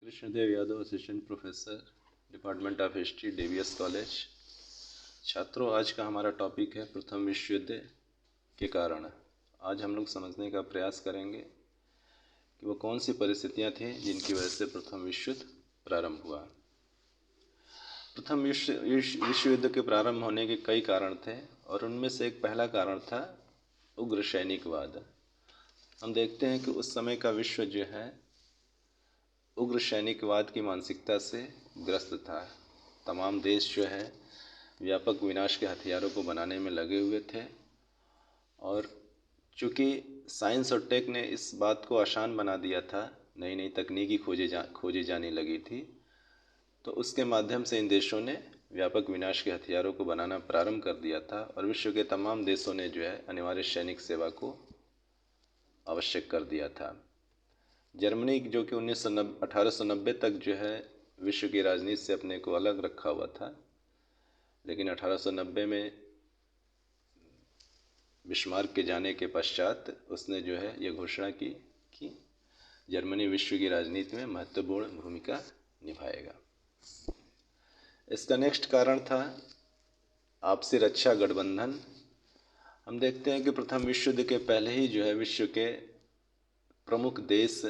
Krishnadeva Yadav, assistant professor, department of history, DVS college. छात्रों, आज का हमारा टॉपिक है प्रथम विश्व युद्ध के कारण। आज हम लोग समझने का प्रयास करेंगे कि वो कौन सी परिस्थितियां थीं जिनकी वजह से प्रथम विश्व युद्ध प्रारंभ हुआ। प्रथम विश्व युद्ध के प्रारंभ होने के कई कारण थे और उनमें से एक पहला कारण था उग्र सैनिकवाद। हम देखते हैं कि उस समय का विश्व जो है उग्र सैनिकवाद की मानसिकता से ग्रस्त था। तमाम देश जो है व्यापक विनाश के हथियारों को बनाने में लगे हुए थे और चूँकि साइंस और टेक ने इस बात को आसान बना दिया था, नई नई तकनीकी खोजी जाने लगी थी, तो उसके माध्यम से इन देशों ने व्यापक विनाश के हथियारों को बनाना प्रारंभ कर दिया था और विश्व के तमाम देशों ने जो है अनिवार्य सैनिक सेवा को आवश्यक कर दिया था। जर्मनी जो कि 1890 तक जो है विश्व की राजनीति से अपने को अलग रखा हुआ था, लेकिन 1890 में बिस्मार्क के जाने के पश्चात उसने जो है ये घोषणा की कि जर्मनी विश्व की राजनीति में महत्वपूर्ण भूमिका निभाएगा। इसका नेक्स्ट कारण था आपसी रक्षा गठबंधन। हम देखते हैं कि प्रथम विश्व युद्ध के पहले ही जो है विश्व के प्रमुख देश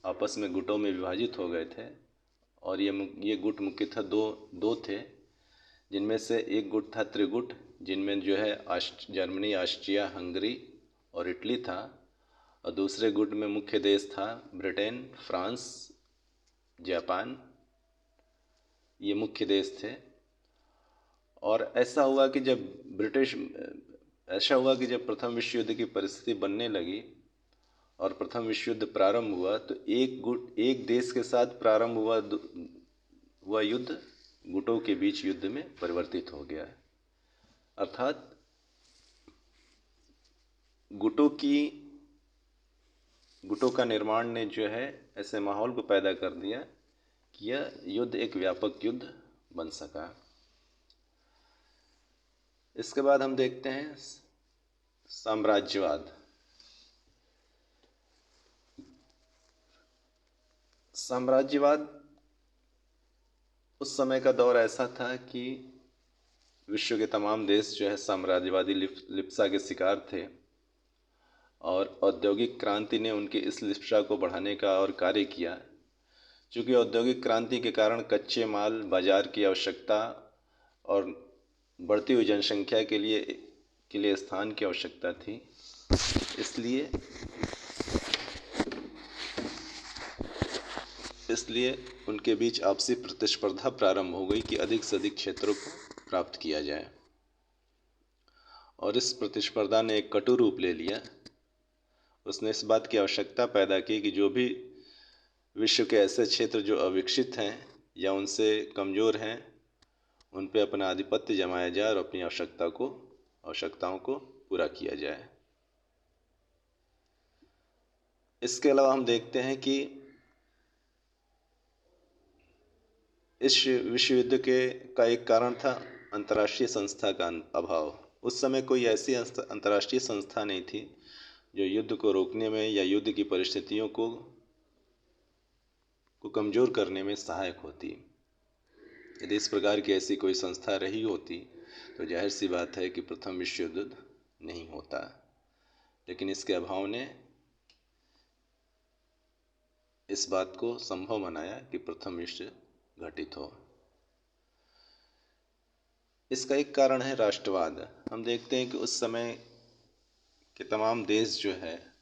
आपस में गुटों में विभाजित हो गए थे और ये गुट मुख्यतः दो थे, जिनमें से एक गुट था त्रिगुट, जिनमें जो है जर्मनी, ऑस्ट्रिया, हंगरी और इटली था, और दूसरे गुट में मुख्य देश था ब्रिटेन, फ्रांस, जापान। ये मुख्य देश थे। और ऐसा हुआ कि जब प्रथम विश्व युद्ध की परिस्थिति बनने लगी और प्रथम विश्व युद्ध प्रारंभ हुआ तो एक देश के साथ प्रारंभ हुआ युद्ध गुटों के बीच युद्ध में परिवर्तित हो गया। अर्थात गुटों का निर्माण ने जो है ऐसे माहौल को पैदा कर दिया कि यह युद्ध एक व्यापक युद्ध बन सका। इसके बाद हम देखते हैं साम्राज्यवाद। साम्राज्यवाद उस समय का दौर ऐसा था कि विश्व के तमाम देश जो है साम्राज्यवादी लिप्सा के शिकार थे और औद्योगिक क्रांति ने उनकी इस लिप्सा को बढ़ाने का और कार्य किया। चूँकि औद्योगिक क्रांति के कारण कच्चे माल, बाजार की आवश्यकता और बढ़ती हुई जनसंख्या के लिए स्थान की आवश्यकता थी, इसलिए उनके बीच आपसी प्रतिस्पर्धा प्रारंभ हो गई कि अधिक से अधिक क्षेत्रों को प्राप्त किया जाए। और इस प्रतिस्पर्धा ने एक कटु रूप ले लिया। उसने इस बात की आवश्यकता पैदा की कि जो भी विश्व के ऐसे क्षेत्र जो अविकसित हैं या उनसे कमज़ोर हैं, उन पे अपना आधिपत्य जमाया जाए और अपनी आवश्यकताओं को पूरा किया जाए। इसके अलावा हम देखते हैं कि इस विश्व युद्ध का एक कारण था अंतर्राष्ट्रीय संस्था का अभाव। उस समय कोई ऐसी अंतर्राष्ट्रीय संस्था नहीं थी जो युद्ध को रोकने में या युद्ध की परिस्थितियों को कमज़ोर करने में सहायक होती। यदि इस प्रकार की ऐसी कोई संस्था रही होती तो जाहिर सी बात है कि प्रथम विश्व युद्ध नहीं होता, लेकिन इसके अभाव ने इस बात को संभव बनाया कि प्रथम विश्व घटित हो। इसका एक कारण है राष्ट्रवाद। हम देखते हैं कि उस समय के तमाम देश जो है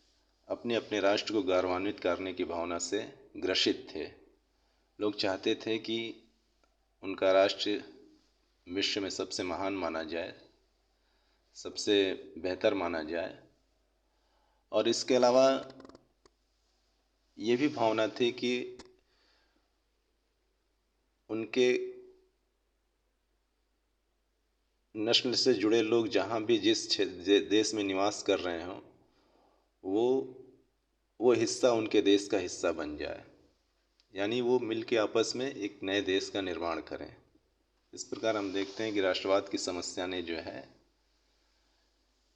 अपने अपने राष्ट्र को गौरवान्वित करने की भावना से ग्रसित थे। लोग चाहते थे कि उनका राष्ट्र विश्व में सबसे महान माना जाए, सबसे बेहतर माना जाए। और इसके अलावा ये भी भावना थी कि उनके नस्ल से जुड़े लोग जहाँ भी जिस देश में निवास कर रहे हों, वो हिस्सा उनके देश का हिस्सा बन जाए, यानी वो मिल के आपस में एक नए देश का निर्माण करें। इस प्रकार हम देखते हैं कि राष्ट्रवाद की समस्या ने जो है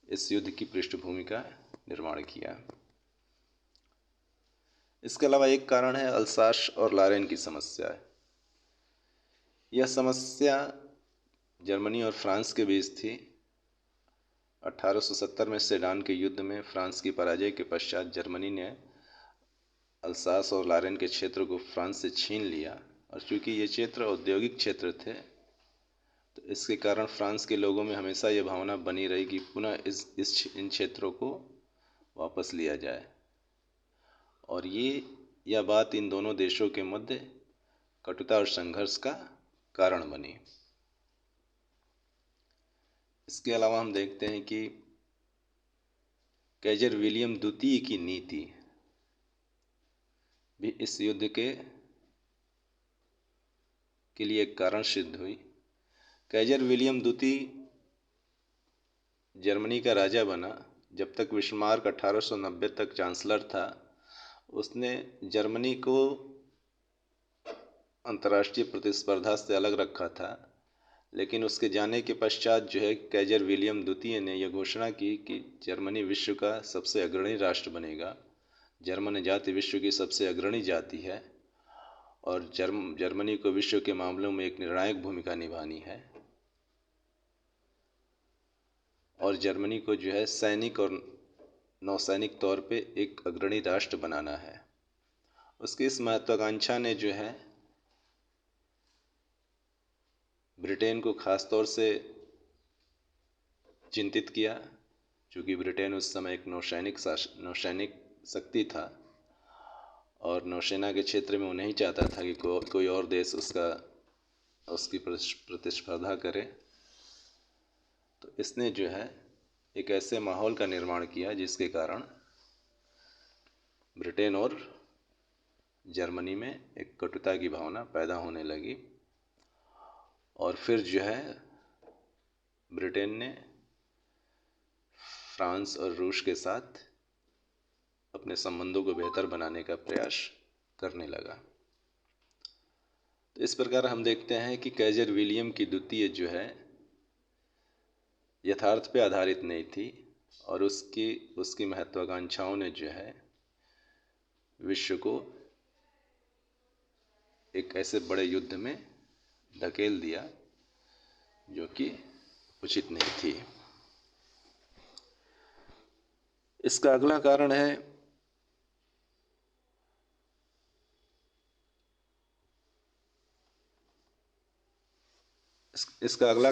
इस युद्ध की पृष्ठभूमि का निर्माण किया। इसके अलावा एक कारण है अल्सास और लॉरेन की समस्या। यह समस्या जर्मनी और फ्रांस के बीच थी। 1870 में सेडान के युद्ध में फ्रांस की पराजय के पश्चात जर्मनी ने अल्सास और लॉरेन के क्षेत्र को फ्रांस से छीन लिया, और चूँकि ये क्षेत्र औद्योगिक क्षेत्र थे तो इसके कारण फ्रांस के लोगों में हमेशा ये भावना बनी रही कि पुनः इन क्षेत्रों को वापस लिया जाए, और यह बात इन दोनों देशों के मध्य कटुता और संघर्ष का कारण बनी। इसके अलावा हम देखते हैं कि कैजर विलियम द्वितीय की नीति भी इस युद्ध के लिए एक कारण सिद्ध हुई। कैजर विलियम द्वितीय जर्मनी का राजा बना। जब तक बिस्मार्क 1890 तक चांसलर था, उसने जर्मनी को अंतर्राष्ट्रीय प्रतिस्पर्धा से अलग रखा था, लेकिन उसके जाने के पश्चात जो है कैजर विलियम द्वितीय ने यह घोषणा की कि जर्मनी विश्व का सबसे अग्रणी राष्ट्र बनेगा। जर्मन जाति विश्व की सबसे अग्रणी जाति है और जर्मनी को विश्व के मामलों में एक निर्णायक भूमिका निभानी है, और जर्मनी को जो है सैनिक और नौसैनिक तौर पे एक अग्रणी राष्ट्र बनाना है। उसकी इस महत्वाकांक्षा ने जो है ब्रिटेन को खास तौर से चिंतित किया, क्योंकि ब्रिटेन उस समय एक नौसैनिक शक्ति था और नौसेना के क्षेत्र में वो नहीं चाहता था कि कोई और देश उसकी प्रतिस्पर्धा करे। तो इसने जो है एक ऐसे माहौल का निर्माण किया जिसके कारण ब्रिटेन और जर्मनी में एक कटुता की भावना पैदा होने लगी, और फिर जो है ब्रिटेन ने फ्रांस और रूस के साथ अपने संबंधों को बेहतर बनाने का प्रयास करने लगा। तो इस प्रकार हम देखते हैं कि कैजर विलियम की द्वितीय जो है यथार्थ पे आधारित नहीं थी, और उसकी महत्वाकांक्षाओं ने जो है विश्व को एक ऐसे बड़े युद्ध में धकेल दिया जो कि उचित नहीं थी। इसका अगला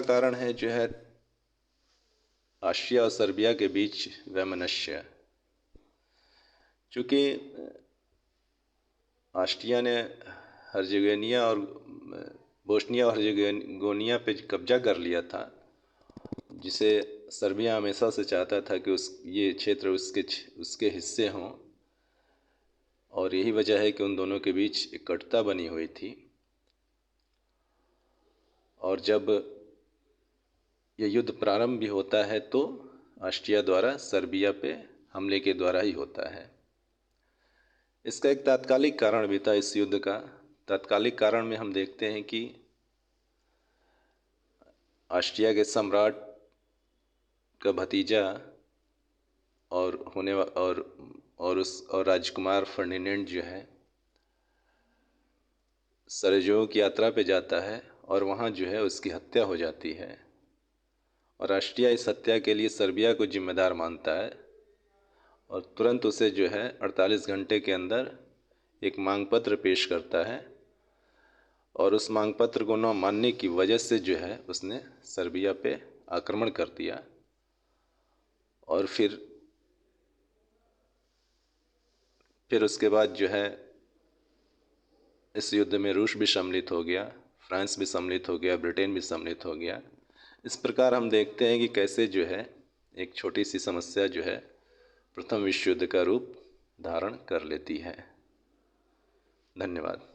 कारण है जो है ऑस्ट्रिया और सर्बिया के बीच वैमनस्य। चूँकि ऑस्ट्रिया ने हर्जेगोविना और बोस्निया और हर्जेगोविना पे कब्जा कर लिया था, जिसे सर्बिया हमेशा से चाहता था कि ये क्षेत्र उसके हिस्से हों, और यही वजह है कि उन दोनों के बीच एक कटुता बनी हुई थी। और जब यह युद्ध प्रारंभ भी होता है तो ऑस्ट्रिया द्वारा सर्बिया पे हमले के द्वारा ही होता है। इसका एक तात्कालिक कारण भी था। इस युद्ध का तात्कालिक कारण में हम देखते हैं कि ऑस्ट्रिया के सम्राट का भतीजा और राजकुमार फर्डिनेंड जो है सरेजेवो की यात्रा पे जाता है, और वहाँ जो है उसकी हत्या हो जाती है, और ऑस्ट्रिया इस हत्या के लिए सर्बिया को जिम्मेदार मानता है, और तुरंत उसे जो है 48 घंटे के अंदर एक मांग पत्र पेश करता है, और उस मांग पत्र को न मानने की वजह से जो है उसने सर्बिया पे आक्रमण कर दिया, और फिर उसके बाद जो है इस युद्ध में रूस भी सम्मिलित हो गया, फ्रांस भी सम्मिलित हो गया, ब्रिटेन भी सम्मिलित हो गया। इस प्रकार हम देखते हैं कि कैसे जो है एक छोटी सी समस्या जो है प्रथम विश्व युद्ध का रूप धारण कर लेती है। धन्यवाद।